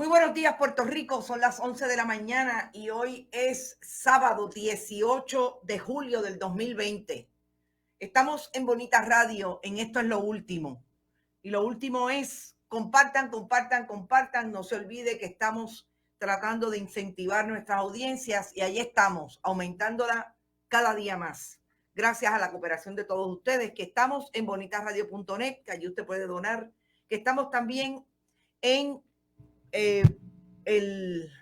Muy buenos días, Puerto Rico. Son las 11 de la mañana y hoy es sábado 18 de julio del 2020. Estamos en Bonita Radio, en Esto es lo último. Y lo último es, compartan, compartan, compartan. No se olvide que estamos tratando de incentivar nuestras audiencias y ahí estamos, aumentándola cada día más. Gracias a la cooperación de todos ustedes, que estamos en bonitasradio.net, que allí usted puede donar, que estamos también en eh, el,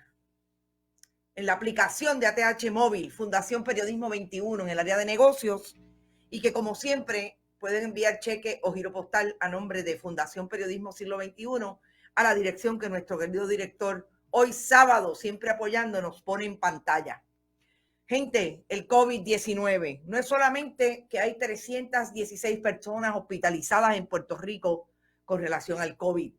en la aplicación de ATH Móvil, Fundación Periodismo 21 en el área de negocios, y que como siempre pueden enviar cheque o giro postal a nombre de Fundación Periodismo Siglo XXI a la dirección que nuestro querido director, hoy sábado, siempre apoyándonos, pone en pantalla. Gente, el COVID-19 no es solamente que hay 316 personas hospitalizadas en Puerto Rico con relación al COVID.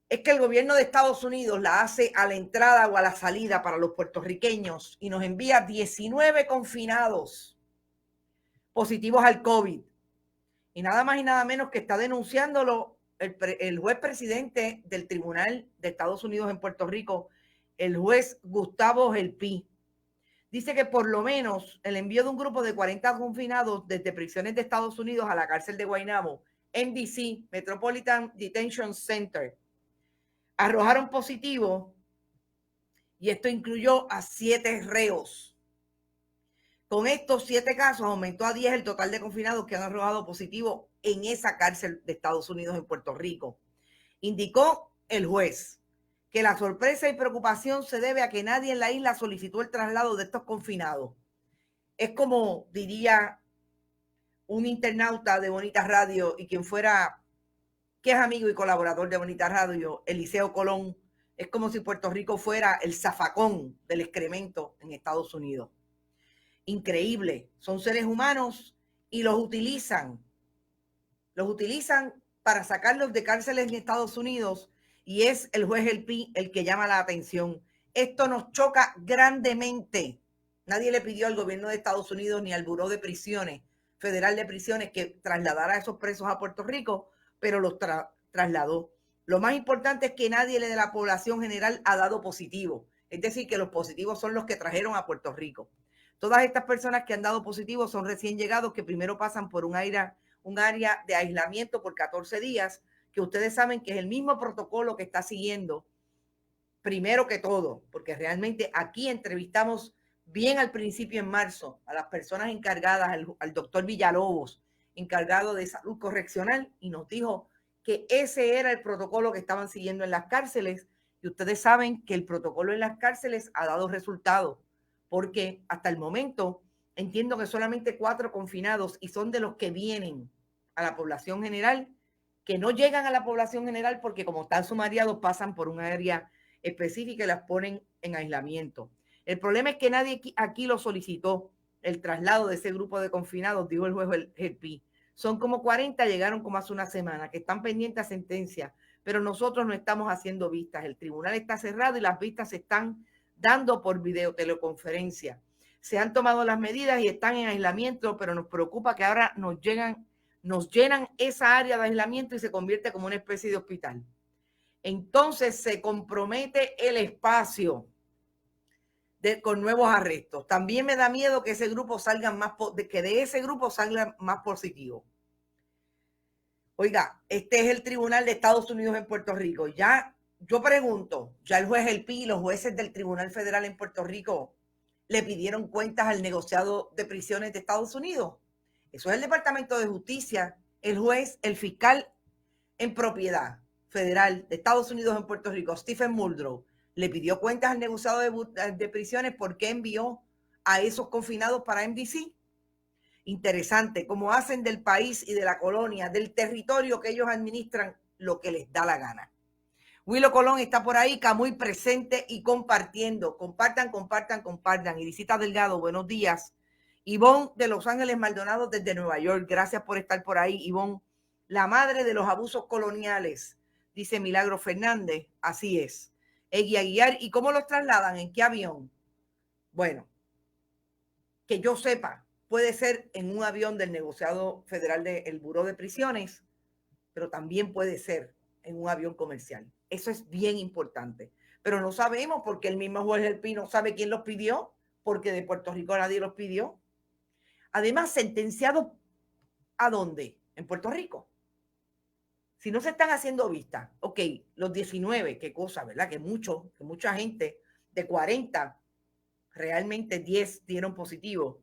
Es que el gobierno de Estados Unidos la hace a la entrada o a la salida para los puertorriqueños y nos envía 19 confinados positivos al COVID. Y nada más y nada menos que está denunciándolo el juez presidente del Tribunal de Estados Unidos en Puerto Rico, el juez Gustavo Gelpi. Dice que por lo menos el envío de un grupo de 40 confinados desde prisiones de Estados Unidos a la cárcel de Guaynabo, MDC, Metropolitan Detention Center, arrojaron positivo y esto incluyó a 7 reos. Con estos 7 casos aumentó a 10 el total de confinados que han arrojado positivo en esa cárcel de Estados Unidos en Puerto Rico. Indicó el juez que la sorpresa y preocupación se debe a que nadie en la isla solicitó el traslado de estos confinados. Es como diría un internauta de Bonita Radio y quien fuera, que es amigo y colaborador de Bonita Radio, Eliseo Colón. Es como si Puerto Rico fuera el zafacón del excremento en Estados Unidos. Increíble. Son seres humanos y los utilizan para sacarlos de cárceles en Estados Unidos y es el juez Gelpi el que llama la atención. Esto nos choca grandemente. Nadie le pidió al gobierno de Estados Unidos ni al Buró de Prisiones, Federal de Prisiones, que trasladara a esos presos a Puerto Rico, pero los trasladó. Lo más importante es que nadie de la población general ha dado positivo. Es decir, que los positivos son los que trajeron a Puerto Rico. Todas estas personas que han dado positivo son recién llegados que primero pasan por un área de aislamiento por 14 días, que ustedes saben que es el mismo protocolo que está siguiendo primero que todo, porque realmente aquí entrevistamos bien al principio en marzo a las personas encargadas, al doctor Villalobos, encargado de salud correccional, y nos dijo que ese era el protocolo que estaban siguiendo en las cárceles, y ustedes saben que el protocolo en las cárceles ha dado resultados, porque hasta el momento entiendo que solamente 4 confinados y son de los que vienen a la población general, que no llegan a la población general porque como están sumariados pasan por un área específica y las ponen en aislamiento. El problema es que nadie aquí lo solicitó, el traslado de ese grupo de confinados, dijo el juez Gelpi. Son como 40, llegaron como hace una semana, que están pendientes a sentencia, pero nosotros no estamos haciendo vistas. El tribunal está cerrado y las vistas se están dando por videoteleconferencia. Se han tomado las medidas y están en aislamiento, pero nos preocupa que ahora nos llenan esa área de aislamiento y se convierte como una especie de hospital. Entonces se compromete el espacio con nuevos arrestos. También me da miedo que ese grupo que de ese grupo salgan más positivos. Oiga, este es el Tribunal de Estados Unidos en Puerto Rico. Ya, yo pregunto, ya el juez Gelpi y los jueces del Tribunal Federal en Puerto Rico le pidieron cuentas al negociado de prisiones de Estados Unidos. Eso es el Departamento de Justicia, el juez, el fiscal en propiedad federal de Estados Unidos en Puerto Rico, Stephen Muldrow, le pidió cuentas al negociado de prisiones por qué envió a esos confinados para MDC. Interesante, cómo hacen del país y de la colonia, del territorio que ellos administran, lo que les da la gana. Willow Colón está por ahí, muy presente y compartiendo. Compartan, compartan, compartan. Irisita Delgado, buenos días. Ivonne de Los Ángeles Maldonado desde Nueva York, gracias por estar por ahí, Ivonne. La madre de los abusos coloniales, dice Milagro Fernández, así es. Egui Aguiar, ¿y cómo los trasladan? ¿En qué avión? Bueno, que yo sepa, puede ser en un avión del negociado federal del Buró de Prisiones, pero también puede ser en un avión comercial. Eso es bien importante. Pero no sabemos porque el mismo juez del Pino sabe quién los pidió, porque de Puerto Rico nadie los pidió. Además, sentenciados ¿a dónde? En Puerto Rico. Si no se están haciendo vistas, ok, los 19, qué cosa, ¿verdad? Que mucha gente de 40, realmente 10 dieron positivo.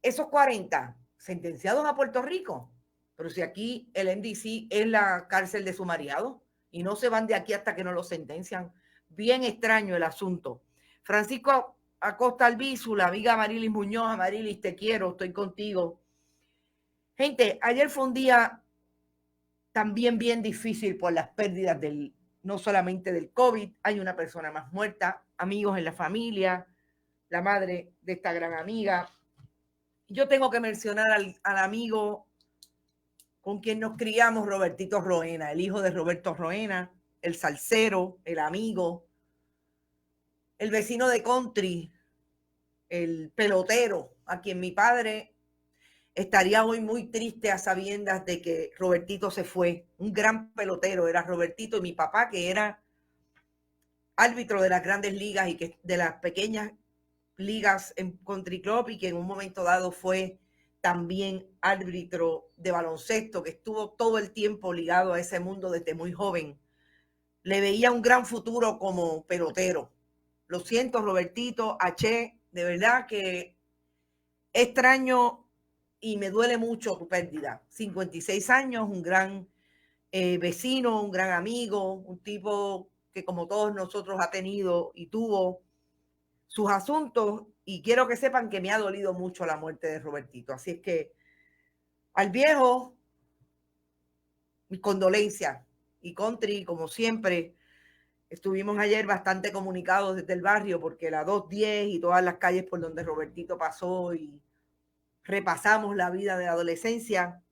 Esos 40 sentenciados a Puerto Rico, pero si aquí el MDC es la cárcel de sumariados y no se van de aquí hasta que no los sentencian. Bien extraño el asunto. Francisco Acosta Albizu, la amiga Marilis Muñoz, Marilis, te quiero, estoy contigo. Gente, ayer fue un día también bien difícil por las pérdidas no solamente del COVID, hay una persona más muerta, amigos en la familia, la madre de esta gran amiga. Yo tengo que mencionar al amigo con quien nos criamos, Robertito Roena, el hijo de Roberto Roena, el salsero, el amigo, el vecino de country, el pelotero, a quien mi padre estaría hoy muy triste a sabiendas de que Robertito se fue. Un gran pelotero era Robertito, y mi papá, que era árbitro de las grandes ligas y que de las pequeñas ligas en Country Club, y que en un momento dado fue también árbitro de baloncesto, que estuvo todo el tiempo ligado a ese mundo desde muy joven. Le veía un gran futuro como pelotero. Lo siento, Robertito, H, de verdad que extraño y me duele mucho tu pérdida. 56 años, un gran vecino, un gran amigo, un tipo que como todos nosotros ha tenido y tuvo sus asuntos, y quiero que sepan que me ha dolido mucho la muerte de Robertito. Así es que al viejo, mis condolencias. Y Country, como siempre, estuvimos ayer bastante comunicados desde el barrio porque la 210 y todas las calles por donde Robertito pasó, y repasamos la vida de la adolescencia,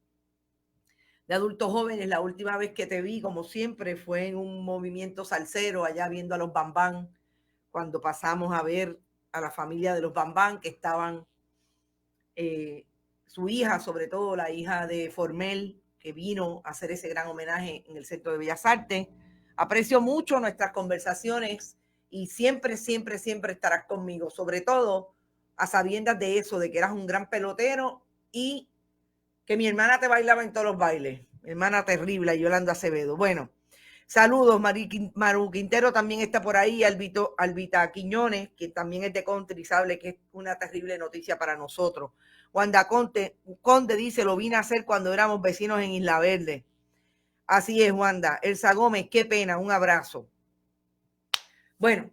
de adultos jóvenes. La última vez que te vi, como siempre, fue en un movimiento salsero allá viendo a los Bambán, cuando pasamos a ver a la familia de los Bambán, que estaban su hija, sobre todo la hija de Formel, que vino a hacer ese gran homenaje en el Centro de Bellas Artes. Aprecio mucho nuestras conversaciones y siempre, siempre, siempre estarás conmigo, sobre todo a sabiendas de eso, de que eras un gran pelotero y que mi hermana te bailaba en todos los bailes. Mi hermana terrible, Yolanda Acevedo. Bueno, saludos. Maru Quintero también está por ahí. Albita Quiñones, que también es de country, sabe que es una terrible noticia para nosotros. Wanda Conde dice, lo vine a hacer cuando éramos vecinos en Isla Verde. Así es, Wanda. Elsa Gómez, qué pena, un abrazo. Bueno,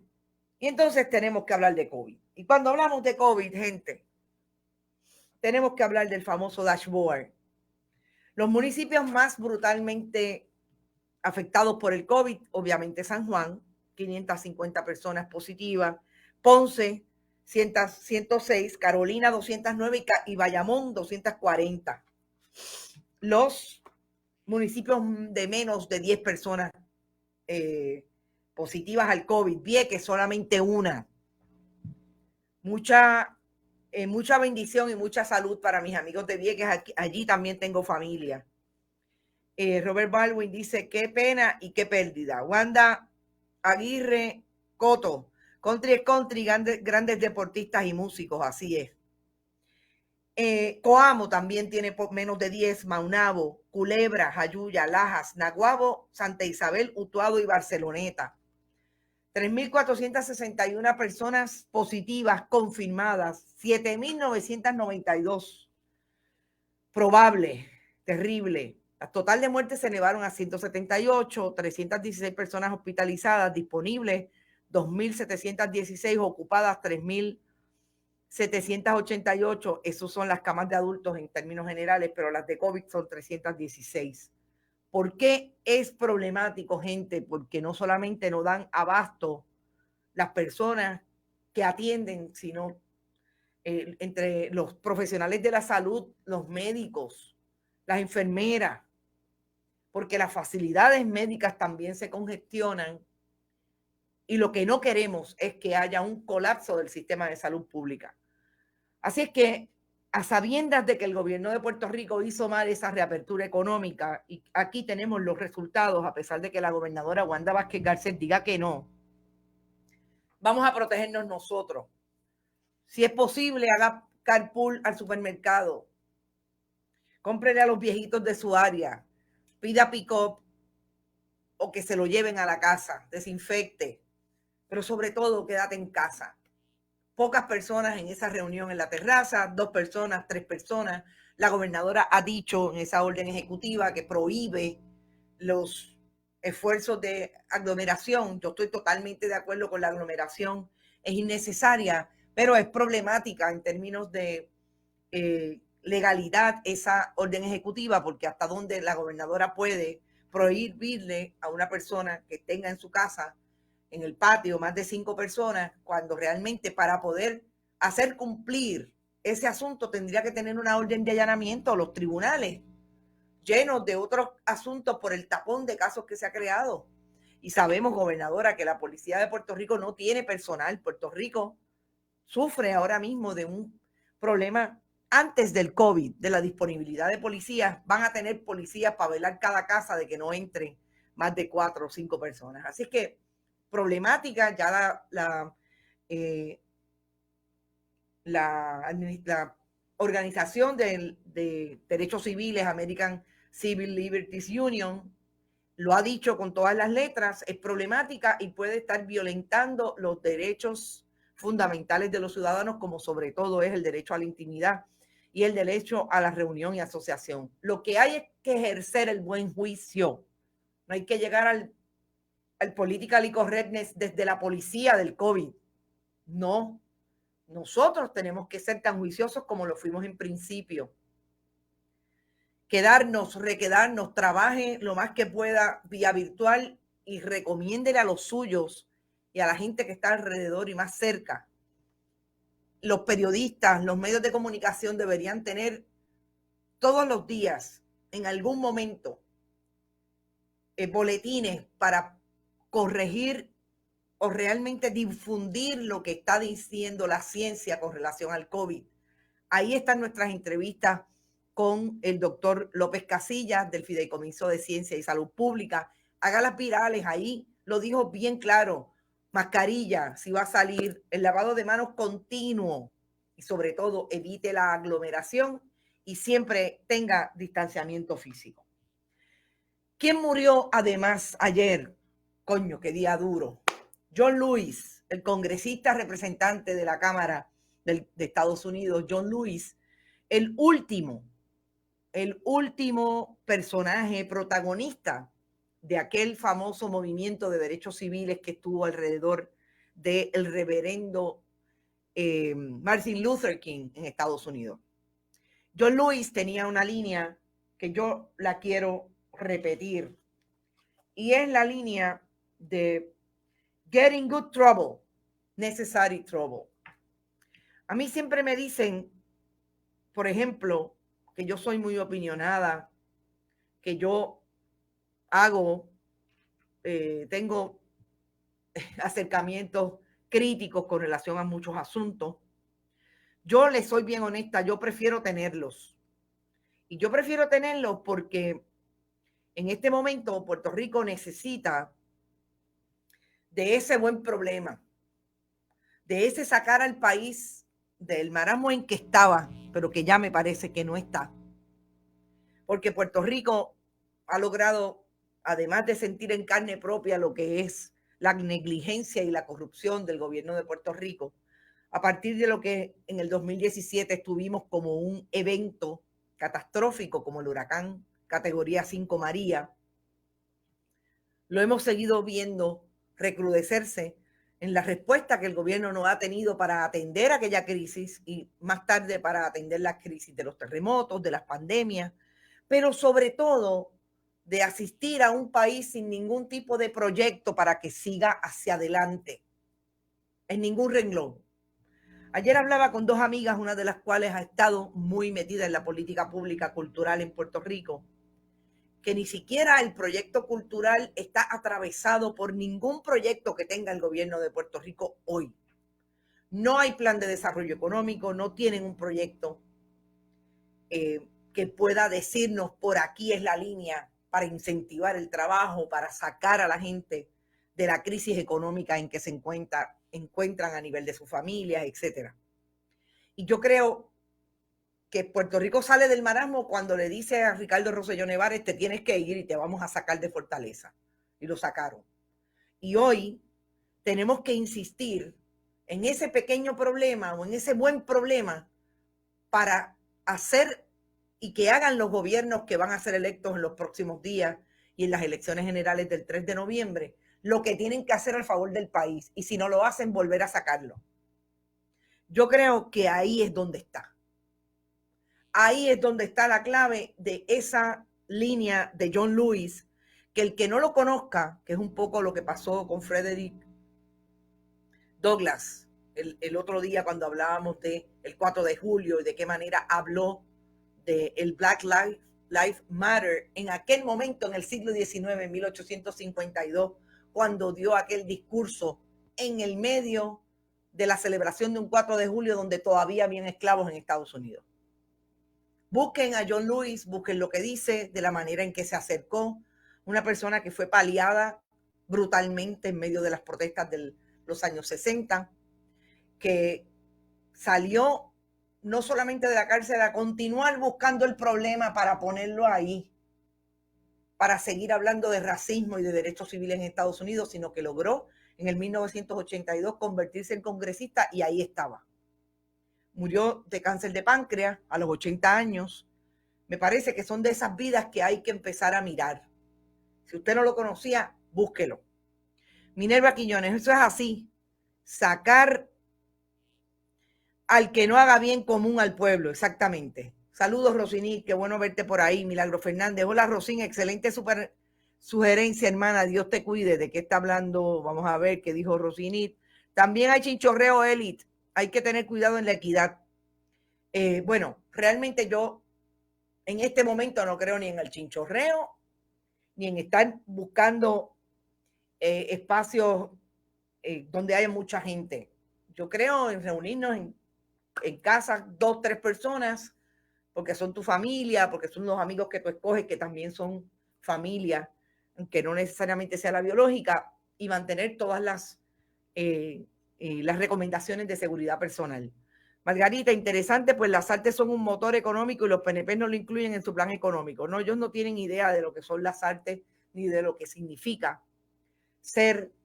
y entonces tenemos que hablar de COVID. Y cuando hablamos de COVID, gente, tenemos que hablar del famoso dashboard. Los municipios más brutalmente afectados por el COVID, obviamente San Juan, 550 personas positivas, Ponce, 106, Carolina, 209 y Bayamón, 240. Los municipios de menos de 10 personas positivas al COVID, Vieques, solamente una. Mucha bendición y mucha salud para mis amigos de Vieques. Allí también tengo familia. Robert Baldwin dice, qué pena y qué pérdida. Wanda Aguirre Coto, country es country, grandes deportistas y músicos, así es. Coamo también tiene menos de 10, Maunabo, Culebra, Jayuya, Lajas, Naguabo, Santa Isabel, Utuado y Barceloneta. 3,461 personas positivas confirmadas, 7,992 probables, terrible. La total de muertes se elevaron a 178, 316 personas hospitalizadas, disponibles 2,716, ocupadas 3,788. Esos son las camas de adultos en términos generales, pero las de COVID son 316. ¿Por qué es problemático, gente? Porque no solamente no dan abasto las personas que atienden, sino entre los profesionales de la salud, los médicos, las enfermeras, porque las facilidades médicas también se congestionan, y lo que no queremos es que haya un colapso del sistema de salud pública. Así es que a sabiendas de que el gobierno de Puerto Rico hizo mal esa reapertura económica, y aquí tenemos los resultados, a pesar de que la gobernadora Wanda Vázquez Garcés diga que no, vamos a protegernos nosotros. Si es posible, haga carpool al supermercado, cómprele a los viejitos de su área, pida pick-up o que se lo lleven a la casa, desinfecte, pero sobre todo quédate en casa. Pocas personas en esa reunión en la terraza, 2 personas, 3 personas. La gobernadora ha dicho en esa orden ejecutiva que prohíbe los esfuerzos de aglomeración. Yo estoy totalmente de acuerdo con la aglomeración. Es innecesaria, pero es problemática en términos de legalidad esa orden ejecutiva, porque hasta dónde la gobernadora puede prohibirle a una persona que tenga en su casa, en el patio, más de 5 personas, cuando realmente para poder hacer cumplir ese asunto tendría que tener una orden de allanamiento. Los tribunales llenos de otros asuntos por el tapón de casos que se ha creado. Y sabemos, gobernadora, que la policía de Puerto Rico no tiene personal. Puerto Rico sufre ahora mismo de un problema antes del COVID, de la disponibilidad de policías. Van a tener policías para velar cada casa de que no entren más de 4 o 5 personas. Así que problemática ya la organización de derechos civiles, American Civil Liberties Union, lo ha dicho con todas las letras, es problemática y puede estar violentando los derechos fundamentales de los ciudadanos, como sobre todo es el derecho a la intimidad y el derecho a la reunión y asociación. Lo que hay es que ejercer el buen juicio. No hay que llegar al political correctness desde la policía del COVID. No, nosotros tenemos que ser tan juiciosos como lo fuimos en principio. Quedarnos, requedarnos, trabaje lo más que pueda vía virtual y recomiéndele a los suyos y a la gente que está alrededor y más cerca. Los periodistas, los medios de comunicación deberían tener todos los días, en algún momento, boletines para corregir o realmente difundir lo que está diciendo la ciencia con relación al COVID. Ahí están nuestras entrevistas con el doctor López Casillas del Fideicomiso de Ciencia y Salud Pública. Hágalas virales, ahí lo dijo bien claro. Mascarilla, si va a salir, el lavado de manos continuo y sobre todo evite la aglomeración y siempre tenga distanciamiento físico. ¿Quién murió además ayer? Coño, qué día duro. John Lewis, el congresista representante de la Cámara de Estados Unidos, John Lewis, el último personaje protagonista de aquel famoso movimiento de derechos civiles que estuvo alrededor del reverendo Martin Luther King en Estados Unidos. John Lewis tenía una línea que yo la quiero repetir y es la línea de get in good trouble, necessary trouble. A mí siempre me dicen, por ejemplo, que yo soy muy opinionada, que yo tengo acercamientos críticos con relación a muchos asuntos. Yo les soy bien honesta, yo prefiero tenerlos. Y yo prefiero tenerlos porque en este momento Puerto Rico necesita de ese buen problema, de ese sacar al país del marasmo en que estaba, pero que ya me parece que no está. Porque Puerto Rico ha logrado, además de sentir en carne propia lo que es la negligencia y la corrupción del gobierno de Puerto Rico, a partir de lo que en el 2017 estuvimos como un evento catastrófico como el huracán categoría 5 María, lo hemos seguido viendo recrudecerse en la respuesta que el gobierno no ha tenido para atender aquella crisis y más tarde para atender las crisis de los terremotos, de las pandemias, pero sobre todo de asistir a un país sin ningún tipo de proyecto para que siga hacia adelante, en ningún renglón. Ayer hablaba con 2 amigas, una de las cuales ha estado muy metida en la política pública cultural en Puerto Rico, que ni siquiera el proyecto cultural está atravesado por ningún proyecto que tenga el gobierno de Puerto Rico hoy. No hay plan de desarrollo económico, no tienen un proyecto. que pueda decirnos por aquí es la línea para incentivar el trabajo, para sacar a la gente de la crisis económica en que se encuentran a nivel de sus familias, etcétera. Y yo creo que Puerto Rico sale del marasmo cuando le dice a Ricardo Rosselló Nevares, te tienes que ir y te vamos a sacar de Fortaleza. Y lo sacaron. Y hoy tenemos que insistir en ese pequeño problema o en ese buen problema para hacer y que hagan los gobiernos que van a ser electos en los próximos días y en las elecciones generales del 3 de noviembre, lo que tienen que hacer al favor del país. Y si no lo hacen, volver a sacarlo. Yo creo que ahí es donde está. Ahí es donde está la clave de esa línea de John Lewis, que el que no lo conozca, que es un poco lo que pasó con Frederick Douglass el otro día cuando hablábamos del 4 de julio y de qué manera habló del Black Lives Matter en aquel momento, en el siglo XIX, en 1852, cuando dio aquel discurso en el medio de la celebración de un 4 de julio donde todavía habían esclavos en Estados Unidos. Busquen a John Lewis, busquen lo que dice, de la manera en que se acercó, una persona que fue paliada brutalmente en medio de las protestas de los años 60, que salió no solamente de la cárcel a continuar buscando el problema para ponerlo ahí, para seguir hablando de racismo y de derechos civiles en Estados Unidos, sino que logró en el 1982 convertirse en congresista y ahí estaba. Murió de cáncer de páncreas a los 80 años. Me parece que son de esas vidas que hay que empezar a mirar. Si usted no lo conocía, búsquelo. Minerva Quiñones, eso es así. Sacar al que no haga bien común al pueblo, exactamente. Saludos, Rosinit, qué bueno verte por ahí. Milagro Fernández, hola, Rosín, excelente sugerencia, hermana, Dios te cuide. ¿De qué está hablando? Vamos a ver qué dijo Rosinit. También hay chinchorreo élite, hay que tener cuidado en la equidad. Bueno, realmente yo en este momento no creo ni en el chinchorreo, ni en estar buscando espacios donde haya mucha gente. Yo creo en reunirnos en casa 2, 3 personas, porque son tu familia, porque son los amigos que tú escoges, que también son familia, aunque no necesariamente sea la biológica, y mantener todas las recomendaciones de seguridad personal. Margarita, interesante, pues las artes son un motor económico y los PNP no lo incluyen en su plan económico. No, ellos no tienen idea de lo que son las artes ni de lo que significa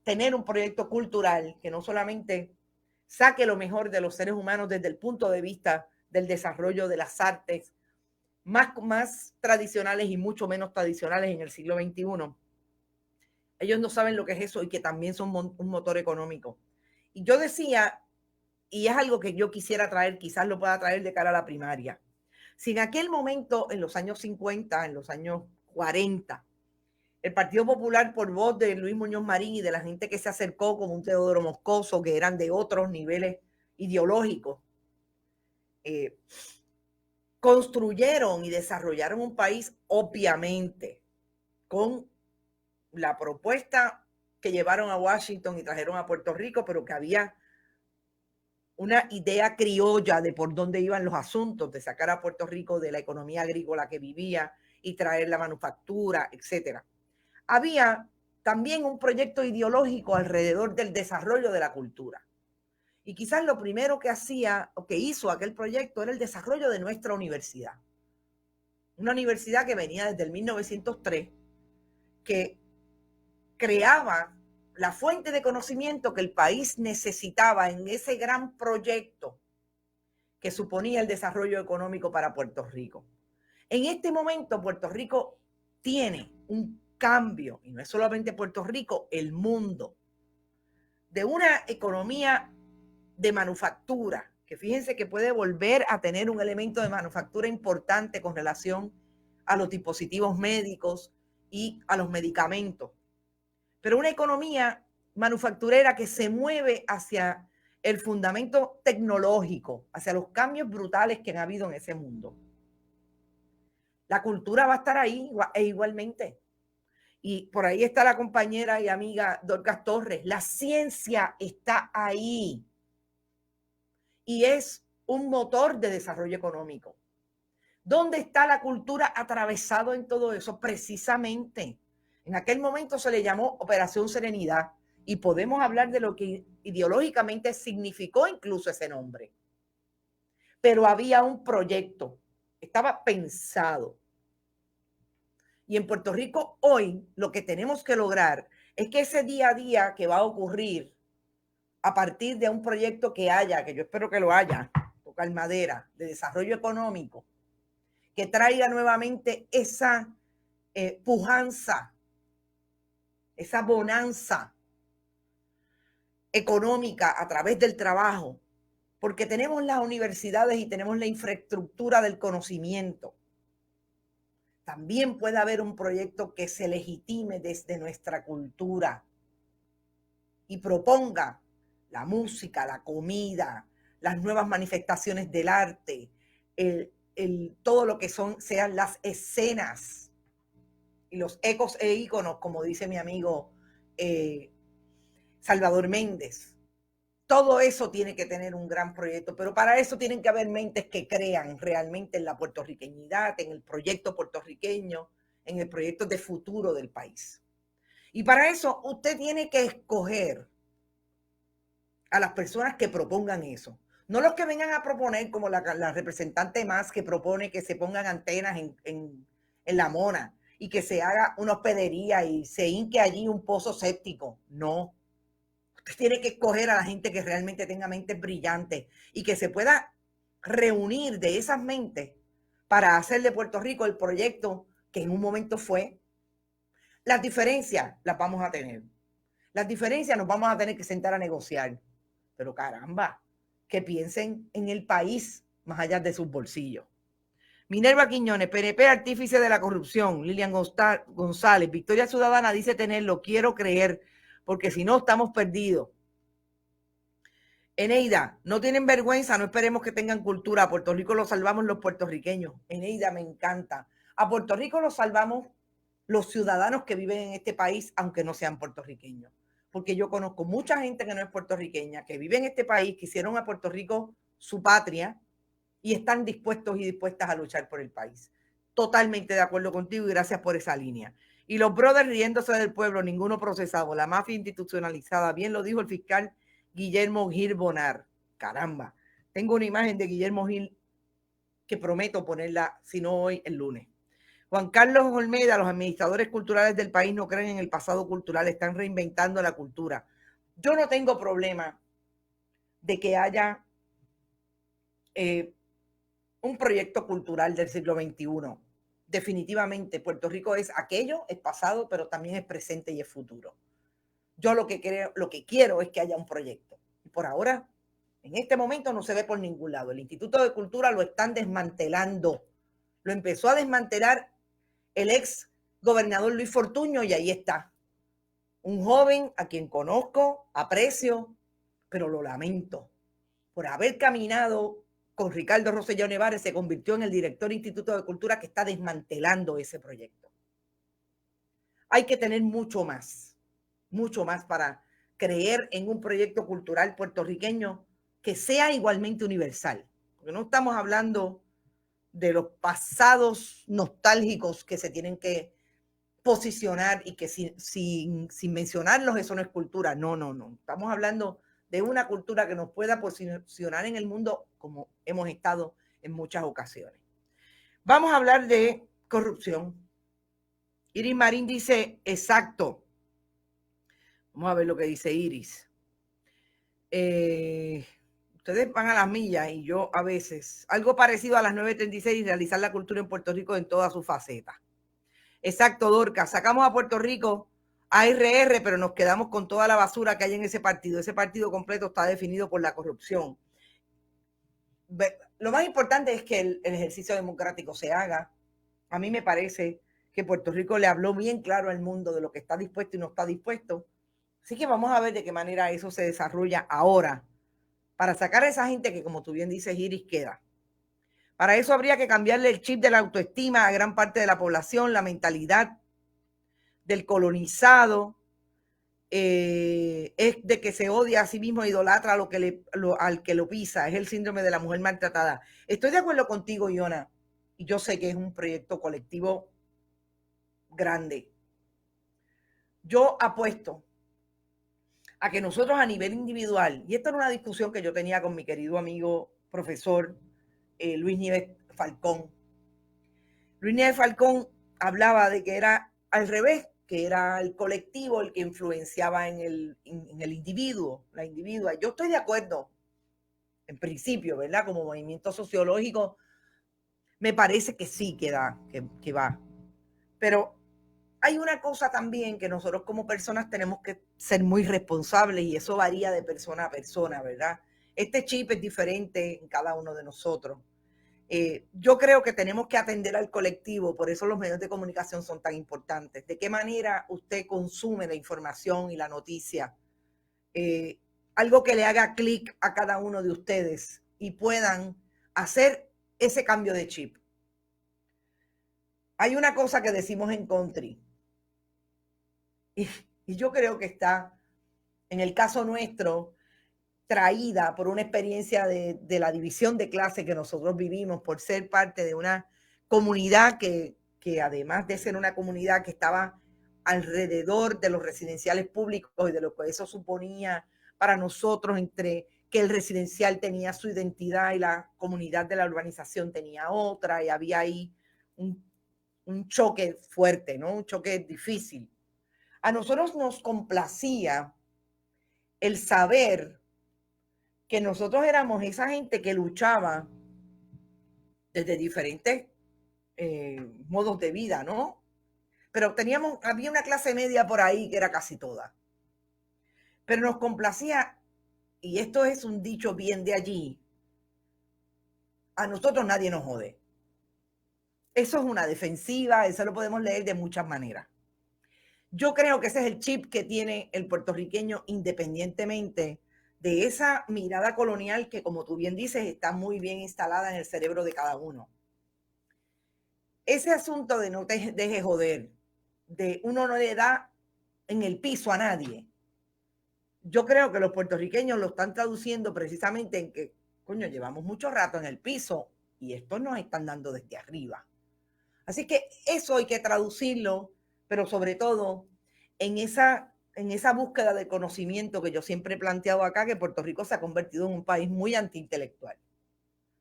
tener un proyecto cultural que no solamente saque lo mejor de los seres humanos desde el punto de vista del desarrollo de las artes más tradicionales y mucho menos tradicionales en el siglo XXI. Ellos no saben lo que es eso y que también son un motor económico. Y yo decía, y es algo que yo quisiera traer, quizás lo pueda traer de cara a la primaria. Si en aquel momento, en los años 50, en los años 40, el Partido Popular, por voz de Luis Muñoz Marín y de la gente que se acercó, como un Teodoro Moscoso, que eran de otros niveles ideológicos, construyeron y desarrollaron un país, obviamente, con la propuesta que llevaron a Washington y trajeron a Puerto Rico, pero que había una idea criolla de por dónde iban los asuntos, de sacar a Puerto Rico de la economía agrícola que vivía y traer la manufactura, etcétera. Había también un proyecto ideológico alrededor del desarrollo de la cultura. Y quizás lo primero que hacía o que hizo aquel proyecto era el desarrollo de nuestra universidad. Una universidad que venía desde el 1903, que creaba la fuente de conocimiento que el país necesitaba en ese gran proyecto que suponía el desarrollo económico para Puerto Rico. En este momento, Puerto Rico tiene un cambio, y no es solamente Puerto Rico, el mundo, de una economía de manufactura, que fíjense que puede volver a tener un elemento de manufactura importante con relación a los dispositivos médicos y a los medicamentos, pero una economía manufacturera que se mueve hacia el fundamento tecnológico, hacia los cambios brutales que han habido en ese mundo. La cultura va a estar ahí igualmente. Y por ahí está la compañera y amiga Dorcas Torres. La ciencia está ahí y es un motor de desarrollo económico. ¿Dónde está la cultura atravesado en todo eso? Precisamente. En aquel momento se le llamó Operación Serenidad y podemos hablar de lo que ideológicamente significó incluso ese nombre. Pero había un proyecto, estaba pensado. Y en Puerto Rico hoy lo que tenemos que lograr es que ese día a día que va a ocurrir a partir de un proyecto que haya, que yo espero que lo haya, tocar madera, de desarrollo económico, que traiga nuevamente esa pujanza, esa bonanza económica a través del trabajo, porque tenemos las universidades y tenemos la infraestructura del conocimiento. También puede haber un proyecto que se legitime desde nuestra cultura y proponga la música, la comida, las nuevas manifestaciones del arte, todo lo que sean las escenas y los ecos e íconos, como dice mi amigo Salvador Méndez. Todo eso tiene que tener un gran proyecto, pero para eso tienen que haber mentes que crean realmente en la puertorriqueñidad, en el proyecto puertorriqueño, en el proyecto de futuro del país. Y para eso usted tiene que escoger a las personas que propongan eso. No los que vengan a proponer como la representante más que propone que se pongan antenas en la Mona y que se haga una hospedería y se hinque allí un pozo séptico. No. Usted tiene que escoger a la gente que realmente tenga mentes brillantes y que se pueda reunir de esas mentes para hacer de Puerto Rico el proyecto que en un momento fue. Las diferencias las vamos a tener. Las diferencias nos vamos a tener que sentar a negociar. Pero caramba, que piensen en el país más allá de sus bolsillos. Minerva Quiñones, PNP, artífice de la corrupción. Lilian González, Victoria Ciudadana dice tenerlo, quiero creer, porque si no estamos perdidos. Eneida, no tienen vergüenza, no esperemos que tengan cultura. A Puerto Rico lo salvamos los puertorriqueños. Eneida, me encanta. A Puerto Rico lo salvamos los ciudadanos que viven en este país, aunque no sean puertorriqueños. Porque yo conozco mucha gente que no es puertorriqueña, que vive en este país, que hicieron a Puerto Rico su patria y están dispuestos y dispuestas a luchar por el país. Totalmente de acuerdo contigo y gracias por esa línea. Y los brothers riéndose del pueblo, ninguno procesado, la mafia institucionalizada, bien lo dijo el fiscal Guillermo Gil Bonar. Caramba, tengo una imagen de Guillermo Gil que prometo ponerla, si no hoy, el lunes. Juan Carlos Olmeda, los administradores culturales del país no creen en el pasado cultural, están reinventando la cultura. Yo no tengo problema de que haya un proyecto cultural del siglo XXI. Definitivamente, Puerto Rico es aquello, es pasado, pero también es presente y es futuro. Yo lo que quiero es que haya un proyecto. Y por ahora, en este momento no se ve por ningún lado. El Instituto de Cultura lo están desmantelando. Lo empezó a desmantelar el ex gobernador Luis Fortuño y ahí está. Un joven a quien conozco, aprecio, pero lo lamento. Por haber caminado con Ricardo Rosselló Nevares, se convirtió en el director del Instituto de Cultura que está desmantelando ese proyecto. Hay que tener mucho más para creer en un proyecto cultural puertorriqueño que sea igualmente universal. Porque no estamos hablando de los pasados nostálgicos que se tienen que posicionar y que sin mencionarlos eso no es cultura. No. Estamos hablando de una cultura que nos pueda posicionar en el mundo como hemos estado en muchas ocasiones. Vamos a hablar de corrupción. Iris Marín dice, exacto. Vamos a ver lo que dice Iris. Ustedes van a las millas y yo a veces, algo parecido a las 9:36 y realizar la cultura en Puerto Rico en todas sus facetas. Exacto, Dorca. Sacamos a Puerto Rico a RR, pero nos quedamos con toda la basura que hay en ese partido. Ese partido completo está definido por la corrupción. Lo más importante es que el ejercicio democrático se haga. A mí me parece que Puerto Rico le habló bien claro al mundo de lo que está dispuesto y no está dispuesto. Así que vamos a ver de qué manera eso se desarrolla ahora para sacar a esa gente que, como tú bien dices, Iris, queda. Para eso habría que cambiarle el chip de la autoestima a gran parte de la población, la mentalidad del colonizado, es de que se odia a sí mismo e idolatra al que lo pisa. Es el síndrome de la mujer maltratada. Estoy de acuerdo contigo, Iona. y yo sé que es un proyecto colectivo grande. Yo apuesto a que nosotros a nivel individual, y esta era una discusión que yo tenía con mi querido amigo profesor Luis Nieves Falcón. Luis Nieves Falcón hablaba de que era al revés, que era el colectivo el que influenciaba en el individuo, la individua. Yo estoy de acuerdo, en principio, ¿verdad? Como movimiento sociológico, me parece que sí que va. Pero hay una cosa también que nosotros como personas tenemos que ser muy responsables y eso varía de persona a persona, ¿verdad? Este chip es diferente en cada uno de nosotros. Yo creo que tenemos que atender al colectivo, por eso los medios de comunicación son tan importantes. ¿De qué manera usted consume la información y la noticia? Algo que le haga clic a cada uno de ustedes y puedan hacer ese cambio de chip. Hay una cosa que decimos en country, y yo creo que está, en el caso nuestro, traída por una experiencia de la división de clase que nosotros vivimos, por ser parte de una comunidad que además de ser una comunidad que estaba alrededor de los residenciales públicos y de lo que eso suponía para nosotros, entre que el residencial tenía su identidad y la comunidad de la urbanización tenía otra, y había ahí un choque fuerte, ¿no? Un choque difícil. A nosotros nos complacía el saber que nosotros éramos esa gente que luchaba desde diferentes modos de vida, ¿no? Pero había una clase media por ahí que era casi toda. Pero nos complacía, y esto es un dicho bien de allí, a nosotros nadie nos jode. Eso es una defensiva, eso lo podemos leer de muchas maneras. Yo creo que ese es el chip que tiene el puertorriqueño, independientemente de esa mirada colonial que, como tú bien dices, está muy bien instalada en el cerebro de cada uno. Ese asunto de no te deje joder, de uno no le da en el piso a nadie, yo creo que los puertorriqueños lo están traduciendo precisamente en que, coño, llevamos mucho rato en el piso y estos nos están dando desde arriba. Así que eso hay que traducirlo, pero sobre todo en esa búsqueda de conocimiento que yo siempre he planteado acá, que Puerto Rico se ha convertido en un país muy antiintelectual,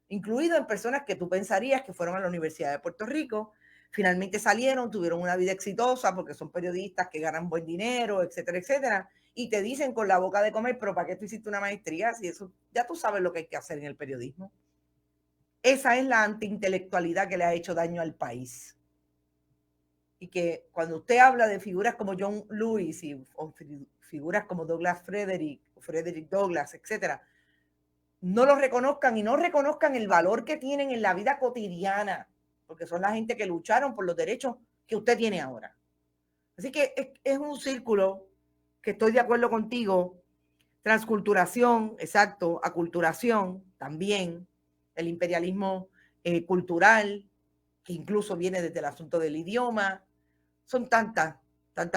incluido en personas que tú pensarías que fueron a la Universidad de Puerto Rico, finalmente salieron, tuvieron una vida exitosa porque son periodistas que ganan buen dinero, etcétera, etcétera, y te dicen con la boca de comer, pero ¿para qué tú hiciste una maestría? Si eso, ya tú sabes lo que hay que hacer en el periodismo. Esa es la antiintelectualidad que le ha hecho daño al país. Y que cuando usted habla de figuras como John Lewis o figuras como Douglas Frederick Douglass, etcétera, no lo reconozcan y no reconozcan el valor que tienen en la vida cotidiana, porque son la gente que lucharon por los derechos que usted tiene ahora. Así que es un círculo que estoy de acuerdo contigo. Transculturación, exacto, aculturación también, el imperialismo cultural, que incluso viene desde el asunto del idioma. Son tantas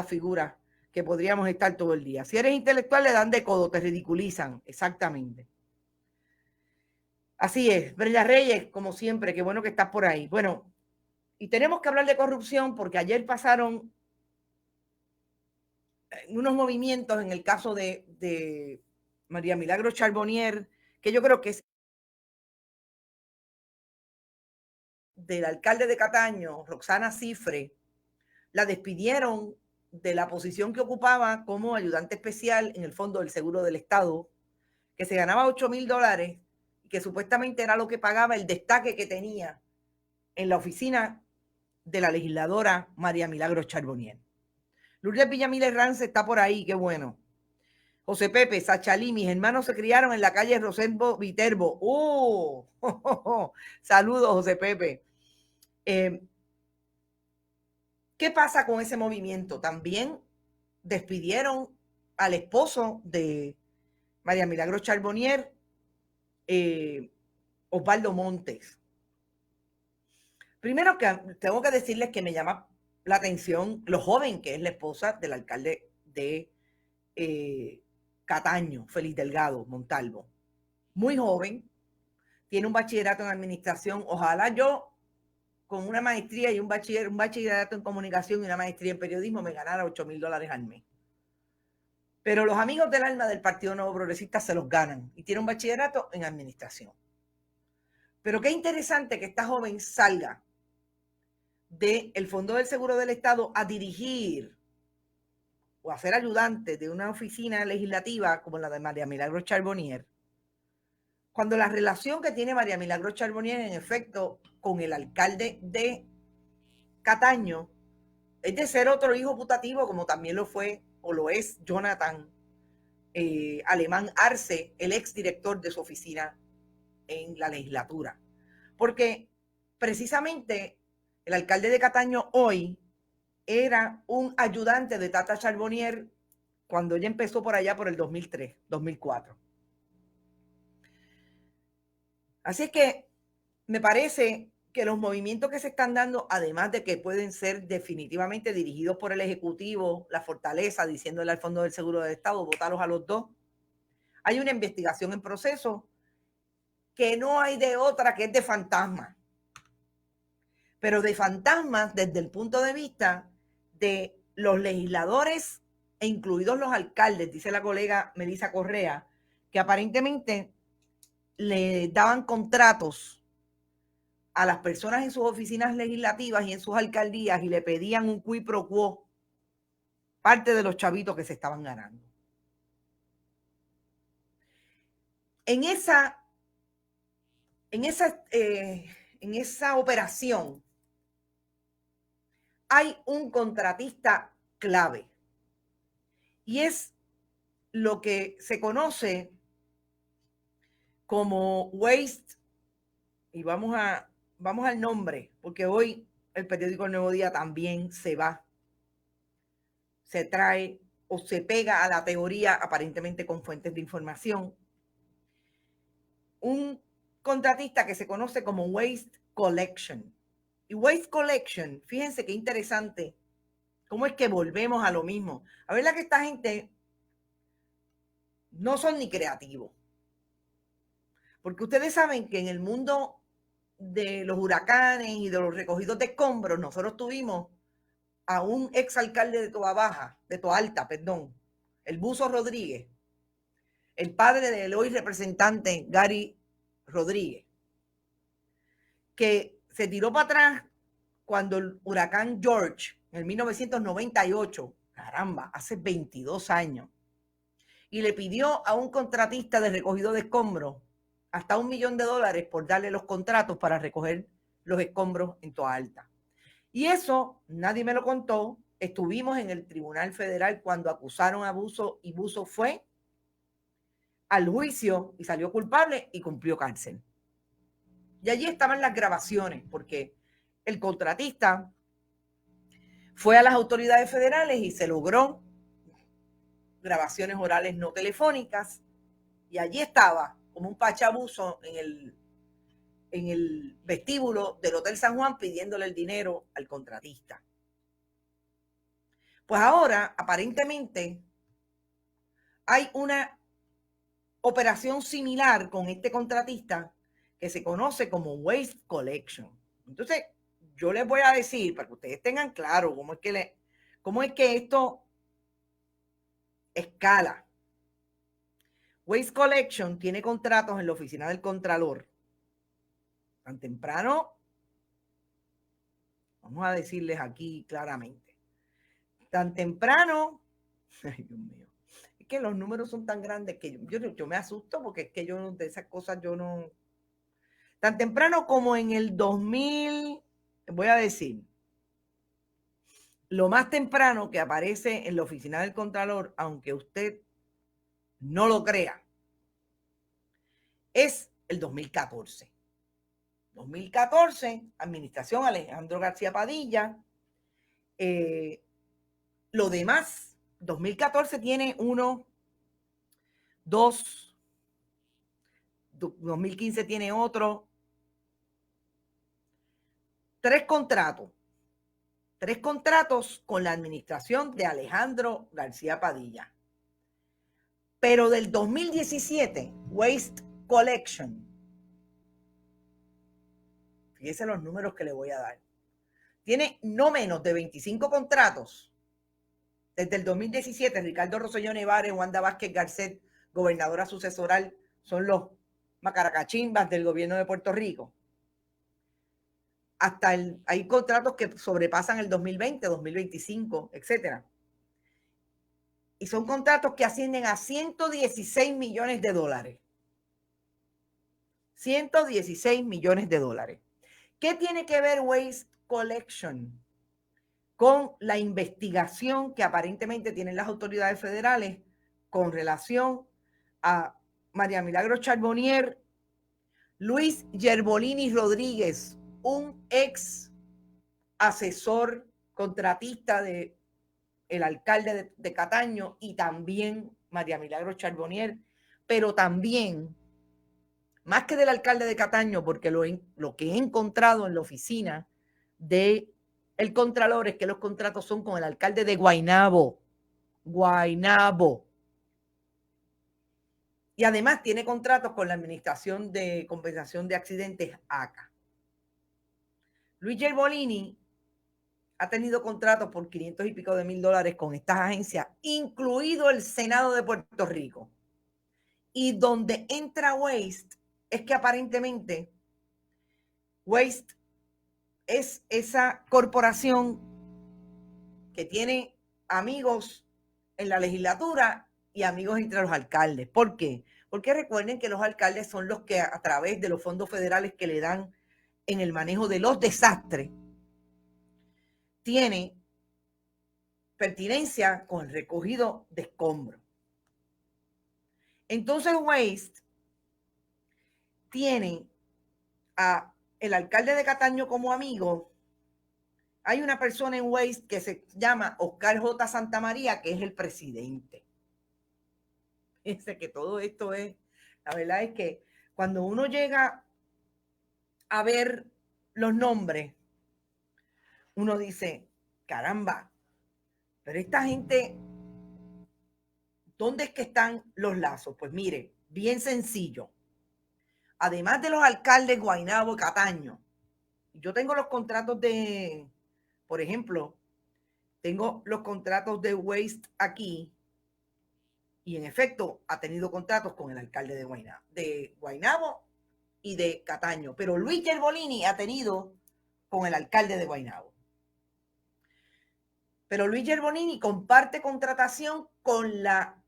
figuras que podríamos estar todo el día. Si eres intelectual, le dan de codo, te ridiculizan, exactamente. Así es, Brenda Reyes, como siempre, qué bueno que estás por ahí. Bueno, y tenemos que hablar de corrupción porque ayer pasaron unos movimientos en el caso de María Milagro Charbonnier, que yo creo que es del alcalde de Cataño, Roxana Cifre, la despidieron de la posición que ocupaba como ayudante especial en el Fondo del Seguro del Estado, que se ganaba $8,000 y que supuestamente era lo que pagaba el destaque que tenía en la oficina de la legisladora María Milagros Charbonnier. Lourdes Villamil Herranz está por ahí, qué bueno. José Pepe, Sachalí, mis hermanos se criaron en la calle Rosendo Viterbo. Saludos, José Pepe. ¿Qué pasa con ese movimiento? También despidieron al esposo de María Milagros Charbonnier, Osvaldo Montes. Primero que tengo que decirles que me llama la atención lo joven que es la esposa del alcalde de Cataño, Félix Delgado Montalvo. Muy joven, tiene un bachillerato en administración. Ojalá yo con una maestría y un bachillerato en comunicación y una maestría en periodismo me ganara $8,000 al mes. Pero los amigos del alma del Partido Nuevo Progresista se los ganan y tiene un bachillerato en administración. Pero qué interesante que esta joven salga del Fondo del Seguro del Estado a dirigir o a ser ayudante de una oficina legislativa como la de María Milagros Charbonnier, cuando la relación que tiene María Milagros Charbonnier, en efecto, con el alcalde de Cataño, es de ser otro hijo putativo, como también lo fue o lo es Jonathan Alemán Arce, el exdirector de su oficina en la legislatura. Porque precisamente el alcalde de Cataño hoy era un ayudante de Tata Charbonnier cuando ella empezó por allá por el 2003, 2004. Así es que me parece que los movimientos que se están dando, además de que pueden ser definitivamente dirigidos por el Ejecutivo, la fortaleza, diciéndole al Fondo del Seguro del Estado, votarlos a los dos. Hay una investigación en proceso que no hay de otra que es de fantasmas. Pero de fantasmas desde el punto de vista de los legisladores e incluidos los alcaldes, dice la colega Melissa Correa, que aparentemente le daban contratos a las personas en sus oficinas legislativas y en sus alcaldías y le pedían un quid pro quo, parte de los chavitos que se estaban ganando. En esa operación hay un contratista clave y es lo que se conoce como Waste, y vamos al nombre, porque hoy el periódico El Nuevo Día también se trae o se pega a la teoría aparentemente con fuentes de información. Un contratista que se conoce como Waste Collection. Y Waste Collection, fíjense qué interesante, cómo es que volvemos a lo mismo. A ver, que esta gente no son ni creativos. Porque ustedes saben que en el mundo de los huracanes y de los recogidos de escombros, nosotros tuvimos a un exalcalde de Toa Alta, el Buzo Rodríguez, el padre del hoy representante Gary Rodríguez, que se tiró para atrás cuando el huracán George, en 1998, caramba, hace 22 años, y le pidió a un contratista de recogido de escombros hasta $1 millón por darle los contratos para recoger los escombros en Toa Alta. Y eso nadie me lo contó. Estuvimos en el Tribunal Federal cuando acusaron a Buzo y Buzo fue al juicio y salió culpable y cumplió cárcel. Y allí estaban las grabaciones, porque el contratista fue a las autoridades federales y se logró grabaciones orales no telefónicas, y allí estaba como un pachabuzo en el vestíbulo del Hotel San Juan pidiéndole el dinero al contratista. Pues ahora, aparentemente, hay una operación similar con este contratista que se conoce como Waste Collection. Entonces, yo les voy a decir, para que ustedes tengan claro cómo es que esto escala. Waste Collection tiene contratos en la oficina del Contralor. Tan temprano, vamos a decirles aquí claramente, tan temprano, ay Dios mío, es que los números son tan grandes que yo me asusto, porque es que yo de esas cosas yo no, tan temprano como en el 2000, voy a decir, lo más temprano que aparece en la oficina del Contralor, aunque usted no lo crea, es el 2014. 2014, administración Alejandro García Padilla. Lo demás, 2014 tiene 1, 2, 2015 tiene otro, 3 contratos con la administración de Alejandro García Padilla. Pero del 2017, Waste Collection, Fíjese los números que le voy a dar. Tiene no menos de 25 contratos. Desde el 2017, Ricardo Rosselló Nevares, Wanda Vázquez Garcet, gobernadora sucesoral, son los macaracachimbas del gobierno de Puerto Rico. Hay contratos que sobrepasan el 2020, 2025, etcétera. Y son contratos que ascienden a 116 millones de dólares. 116 millones de dólares. ¿Qué tiene que ver Waste Collection con la investigación que aparentemente tienen las autoridades federales con relación a María Milagros Charbonnier, Luis Yerbolini Rodríguez, un ex asesor contratista del alcalde de Cataño, y también María Milagros Charbonnier, pero también, más que del alcalde de Cataño, porque lo que he encontrado en la oficina de el contralor es que los contratos son con el alcalde de Guaynabo. Y además tiene contratos con la Administración de Compensación de Accidentes, ACA. Luis Yerbolini ha tenido contratos por 500 y pico de mil dólares con estas agencias, incluido el Senado de Puerto Rico. Y donde entra Waste es que aparentemente Waste es esa corporación que tiene amigos en la legislatura y amigos entre los alcaldes. ¿Por qué? Porque recuerden que los alcaldes son los que, a través de los fondos federales que le dan en el manejo de los desastres, tiene pertinencia con el recogido de escombros. Entonces Waste tiene a el alcalde de Cataño como amigo. Hay una persona en Waste que se llama Oscar J. Santamaría, que es el presidente. Fíjense que todo esto es, la verdad es que cuando uno llega a ver los nombres, uno dice, caramba, pero esta gente, ¿dónde es que están los lazos? Pues mire, bien sencillo. Además de los alcaldes Guaynabo y Cataño, yo tengo los contratos de, por ejemplo, tengo los contratos de Waste aquí, y en efecto ha tenido contratos con el alcalde de Guaynabo y de Cataño, pero Luis Yerbolini ha tenido con el alcalde de Guaynabo. Pero Luis Yerbolini comparte contratación con la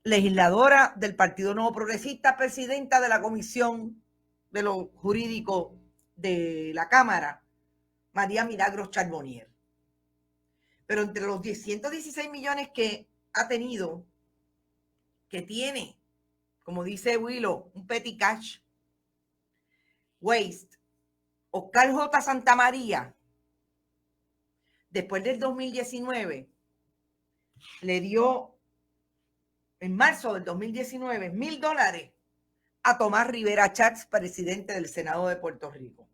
legisladora del Partido Nuevo Progresista, presidenta de la Comisión de lo Jurídico de la Cámara, María Milagros Charbonnier. Pero entre los 116 millones que ha tenido, que tiene, como dice Willow, un petty cash, Waste, Oscar J. Santamaría, después del 2019, le dio en marzo del 2019 $1,000 a Tomás Rivera Chats, presidente del Senado de Puerto Rico.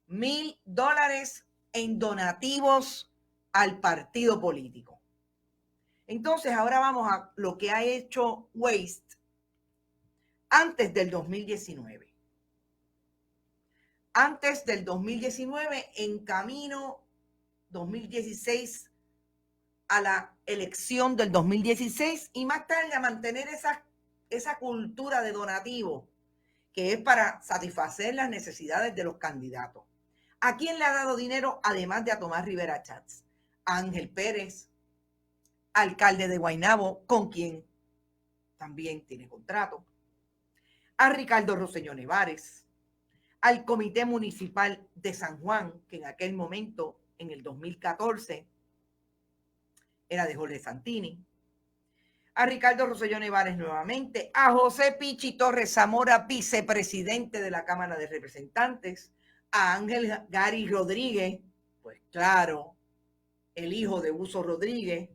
$1,000 en donativos al partido político. Entonces, ahora vamos a lo que ha hecho Waste antes del 2019. Antes del 2019, en camino 2016 a la elección del 2016, y más tarde a mantener esa cultura de donativo que es para satisfacer las necesidades de los candidatos. ¿A quién le ha dado dinero además de a Tomás Rivera Chats? A Ángel Pérez, alcalde de Guaynabo, con quien también tiene contrato, a Ricardo Rosselló Nevares, al Comité Municipal de San Juan, que en aquel momento, en el 2014, era de Jorge Santini, a Ricardo Rosselló Nevares nuevamente, a José Pichi Torres Zamora, vicepresidente de la Cámara de Representantes, a Ángel Gary Rodríguez, pues claro, el hijo de Uso Rodríguez,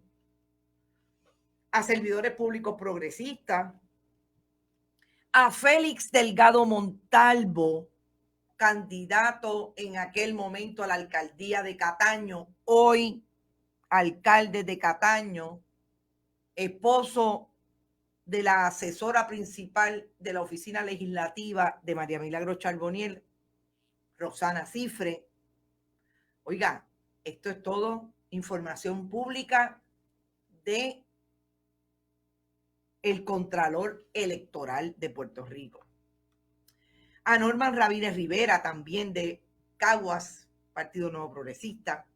a servidores públicos progresistas, a Félix Delgado Montalvo, candidato en aquel momento a la alcaldía de Cataño, hoy alcalde de Cataño, esposo de la asesora principal de la oficina legislativa de María Milagros Charbonnier, Roxana Cifre. Oiga, esto es todo información pública de el Contralor Electoral de Puerto Rico. A Norman Ramírez Rivera, también de Caguas, Partido Nuevo Progresista.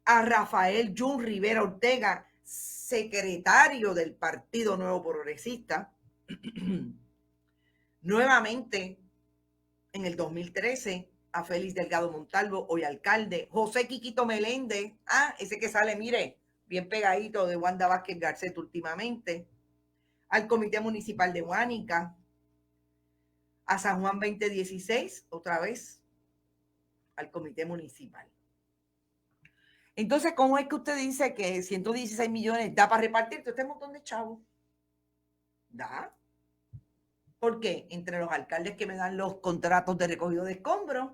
A Rafael Jun Rivera Ortega, secretario del Partido Nuevo Progresista. Nuevamente, en el 2013, a Félix Delgado Montalvo, hoy alcalde. José Quiquito Meléndez, ese que sale, mire, bien pegadito de Wanda Vázquez Garcet últimamente. Al Comité Municipal de Guánica. A San Juan 2016, otra vez, al Comité Municipal. Entonces, ¿cómo es que usted dice que 116 millones da para repartir todo este montón de chavos? Da. ¿Por qué? Entre los alcaldes que me dan los contratos de recogido de escombros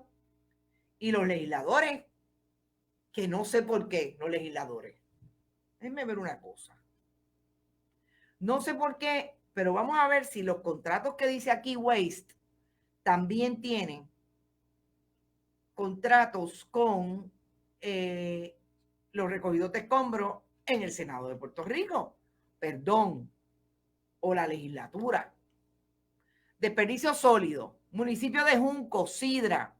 y los legisladores, que no sé por qué, los legisladores. Déjenme ver una cosa. No sé por qué, pero vamos a ver si los contratos que dice aquí Waste también tienen contratos con los recogidos de escombros en el Senado de Puerto Rico, perdón, o la legislatura. Desperdicio sólido, municipio de Junco, Sidra.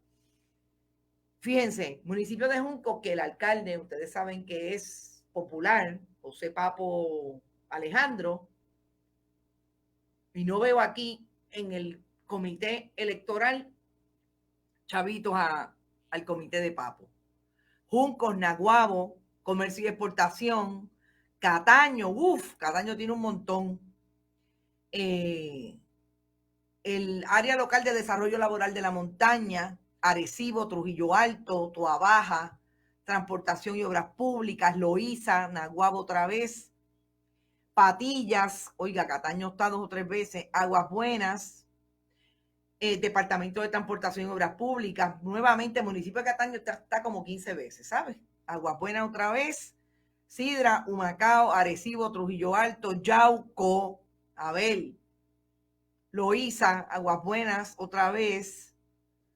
Fíjense, municipio de Junco, que el alcalde, ustedes saben que es popular, José Papo Alejandro, y no veo aquí en el comité electoral chavitos al comité de Papo. Juncos, Naguabo, comercio y exportación, Cataño, Cataño tiene un montón. El área local de desarrollo laboral de la montaña, Arecibo, Trujillo Alto, Toabaja, transportación y obras públicas, Loíza, Naguabo otra vez, Patillas, oiga, Cataño está 2 o 3 veces, Aguas Buenas, Departamento de Transportación y Obras Públicas, nuevamente municipio de Cataño está como 15 veces, ¿sabes? Aguas Buenas otra vez, Sidra, Humacao, Arecibo, Trujillo Alto, Yauco, Abel, Loíza, Aguas Buenas otra vez.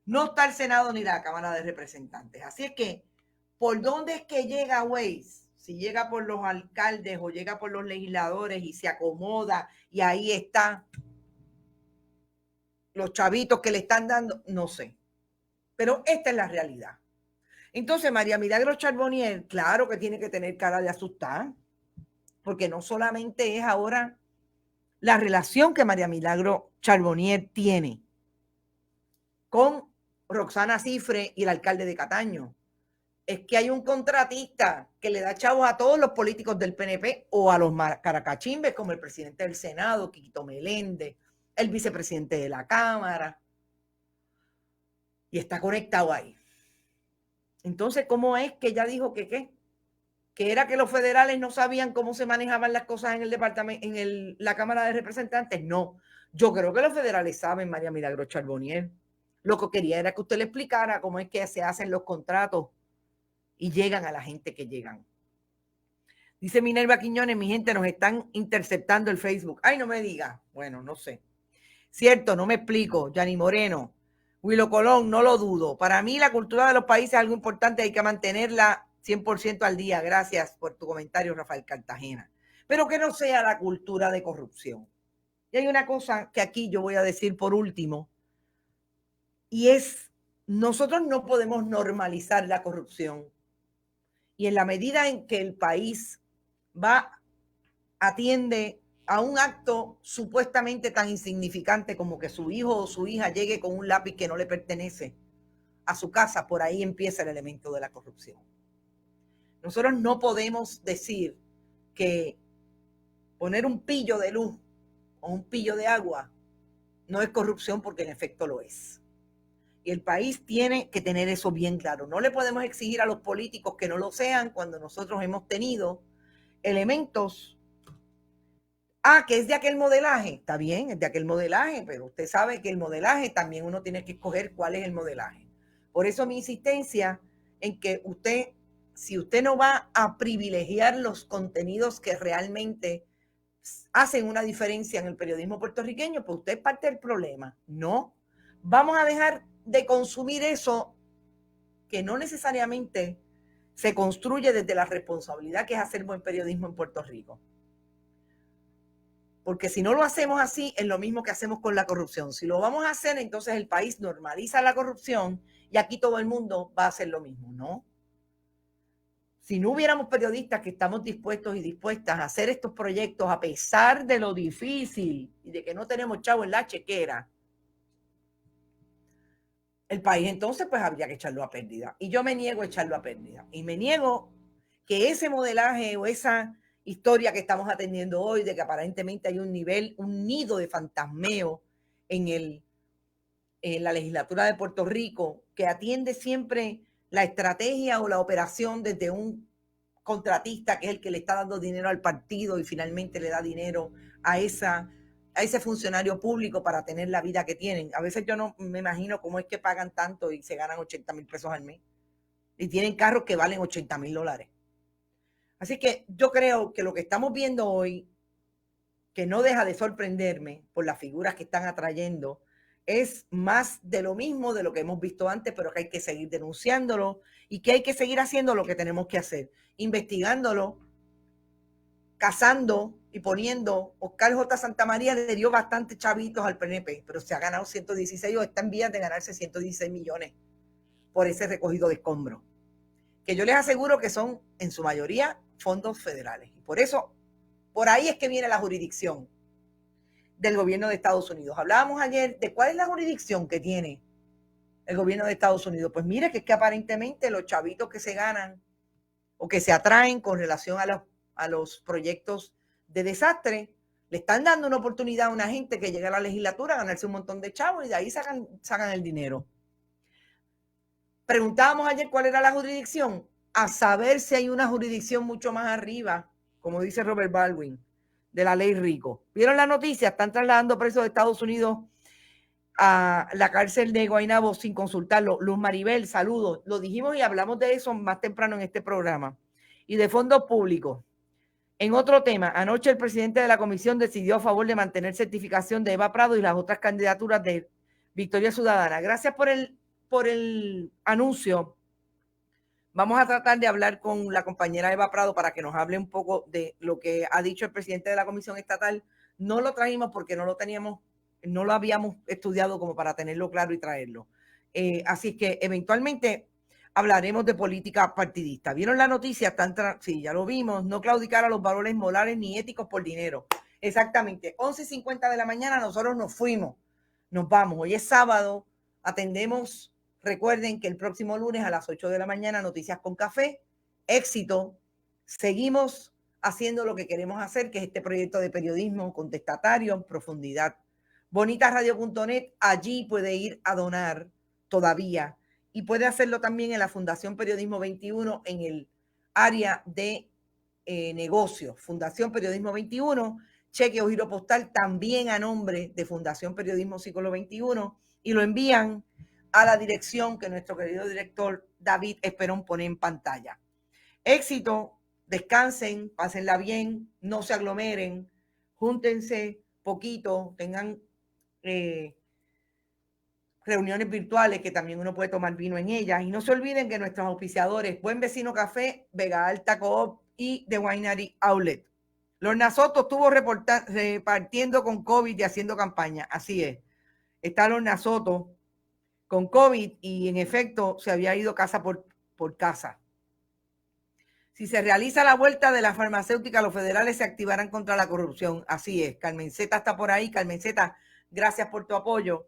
No está el Senado ni la Cámara de Representantes. Así es que, ¿por dónde es que llega Waze? Si llega por los alcaldes o llega por los legisladores y se acomoda y ahí está los chavitos que le están dando, no sé. Pero esta es la realidad. Entonces, María Milagros Charbonnier, claro que tiene que tener cara de asustar, porque no solamente es ahora la relación que María Milagros Charbonnier tiene con Roxana Cifre y el alcalde de Cataño, es que hay un contratista que le da chavos a todos los políticos del PNP o a los caracachimbes, como el presidente del Senado, Quiquito Meléndez, el vicepresidente de la Cámara, y está conectado ahí. Entonces, ¿cómo es que ella dijo que qué? Que era que los federales no sabían cómo se manejaban las cosas en el departamento, en la Cámara de Representantes. No, yo creo que los federales saben, María Milagros Charbonnier. Lo que quería era que usted le explicara cómo es que se hacen los contratos y llegan a la gente que llegan. Dice Minerva Quiñones, mi gente, nos están interceptando el Facebook. Ay, no me diga. Bueno, no sé. Cierto, no me explico. Yani Moreno, Huilo Colón, no lo dudo. Para mí la cultura de los países es algo importante, hay que mantenerla 100% al día. Gracias por tu comentario, Rafael Cartagena. Pero que no sea la cultura de corrupción. Y hay una cosa que aquí yo voy a decir por último, y es, nosotros no podemos normalizar la corrupción. Y en la medida en que el país atiende a un acto supuestamente tan insignificante como que su hijo o su hija llegue con un lápiz que no le pertenece a su casa, por ahí empieza el elemento de la corrupción. Nosotros no podemos decir que poner un pillo de luz o un pillo de agua no es corrupción, porque en efecto lo es. Y el país tiene que tener eso bien claro. No le podemos exigir a los políticos que no lo sean cuando nosotros hemos tenido elementos. Que es de aquel modelaje. Está bien, es de aquel modelaje, pero usted sabe que el modelaje también uno tiene que escoger cuál es el modelaje. Por eso mi insistencia en que usted, si usted no va a privilegiar los contenidos que realmente hacen una diferencia en el periodismo puertorriqueño, pues usted es parte del problema. No, vamos a dejar de consumir eso que no necesariamente se construye desde la responsabilidad que es hacer buen periodismo en Puerto Rico. Porque si no lo hacemos así, es lo mismo que hacemos con la corrupción. Si lo vamos a hacer, entonces el país normaliza la corrupción y aquí todo el mundo va a hacer lo mismo, ¿no? Si no hubiéramos periodistas que estamos dispuestos y dispuestas a hacer estos proyectos a pesar de lo difícil y de que no tenemos chavo en la chequera, el país entonces pues habría que echarlo a pérdida. Y yo me niego a echarlo a pérdida. Y me niego que ese modelaje o esa historia que estamos atendiendo hoy de que aparentemente hay un nido de fantasmeo en la legislatura de Puerto Rico que atiende siempre la estrategia o la operación desde un contratista que es el que le está dando dinero al partido y finalmente le da dinero a ese funcionario público para tener la vida que tienen. A veces yo no me imagino cómo es que pagan tanto y se ganan 80,000 pesos al mes y tienen carros que valen $80,000. Así que yo creo que lo que estamos viendo hoy, que no deja de sorprenderme por las figuras que están atrayendo, es más de lo mismo de lo que hemos visto antes, pero que hay que seguir denunciándolo y que hay que seguir haciendo lo que tenemos que hacer, investigándolo, cazando y poniendo. Oscar J. Santamaría le dio bastantes chavitos al PNP, pero se ha ganado 116 o está en vías de ganarse 116 millones por ese recogido de escombros, que yo les aseguro que son en su mayoría fondos federales. Y por eso, por ahí es que viene la jurisdicción del gobierno de Estados Unidos. Hablábamos ayer de cuál es la jurisdicción que tiene el gobierno de Estados Unidos. Pues mire que es que aparentemente los chavitos que se ganan o que se atraen con relación a los proyectos de desastre, le están dando una oportunidad a una gente que llega a la legislatura a ganarse un montón de chavos y de ahí sacan el dinero. Preguntábamos ayer cuál era la jurisdicción, a saber si hay una jurisdicción mucho más arriba, como dice Robert Baldwin, de la ley Rico. ¿Vieron la noticia? Están trasladando presos de Estados Unidos a la cárcel de Guaynabo sin consultarlo. Luz Maribel, saludos. Lo dijimos y hablamos de eso más temprano en este programa. Y de fondos públicos. En otro tema, anoche el presidente de la comisión decidió a favor de mantener certificación de Eva Prado y las otras candidaturas de Victoria Ciudadana. Gracias por el anuncio. Vamos a tratar de hablar con la compañera Eva Prado para que nos hable un poco de lo que ha dicho el presidente de la Comisión Estatal. No lo trajimos porque no lo habíamos estudiado como para tenerlo claro y traerlo. Así que eventualmente hablaremos de política partidista. ¿Vieron la noticia? Sí, ya lo vimos. No claudicar a los valores morales ni éticos por dinero. Exactamente. 11:50 de la mañana nosotros nos fuimos. Nos vamos. Hoy es sábado. Atendemos. Recuerden que el próximo lunes a las 8 de la mañana, Noticias con Café. Éxito. Seguimos haciendo lo que queremos hacer, que es este proyecto de periodismo contestatario en profundidad. Bonitasradio.net, allí puede ir a donar todavía y puede hacerlo también en la Fundación Periodismo 21 en el área de negocios. Fundación Periodismo 21, cheque o giro postal también a nombre de Fundación Periodismo Siglo XXI y lo envían a la dirección que nuestro querido director David Esperón pone en pantalla. Éxito, descansen, pásenla bien, no se aglomeren, júntense poquito, tengan reuniones virtuales que también uno puede tomar vino en ellas. Y no se olviden que nuestros auspiciadores, Buen Vecino Café, Vega Alta Coop y The Winery Outlet. Lorna Soto estuvo repartiendo con COVID y haciendo campaña. Así es. Está Lorna Soto con COVID y en efecto se había ido casa por casa. Si se realiza la vuelta de la farmacéutica, los federales se activarán contra la corrupción. Así es. Carmen Zeta está por ahí. Carmen Zeta, gracias por tu apoyo.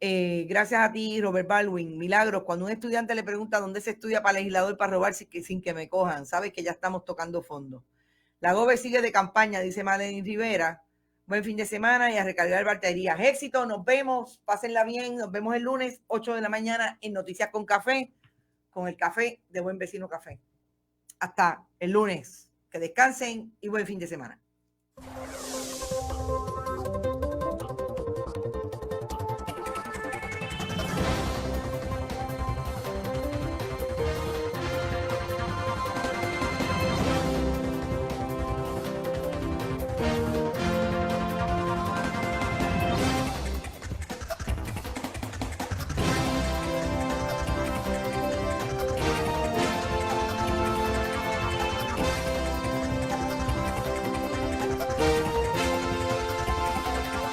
Gracias a ti, Robert Baldwin. Milagros, cuando un estudiante le pregunta dónde se estudia para legislador para robar sin que me cojan, sabes que ya estamos tocando fondo. La GOBE sigue de campaña, dice Maleni Rivera. Buen fin de semana y a recargar baterías. Éxito, nos vemos, pásenla bien, nos vemos el lunes, 8 de la mañana en Noticias con Café, con el café de Buen Vecino Café. Hasta el lunes, que descansen y buen fin de semana.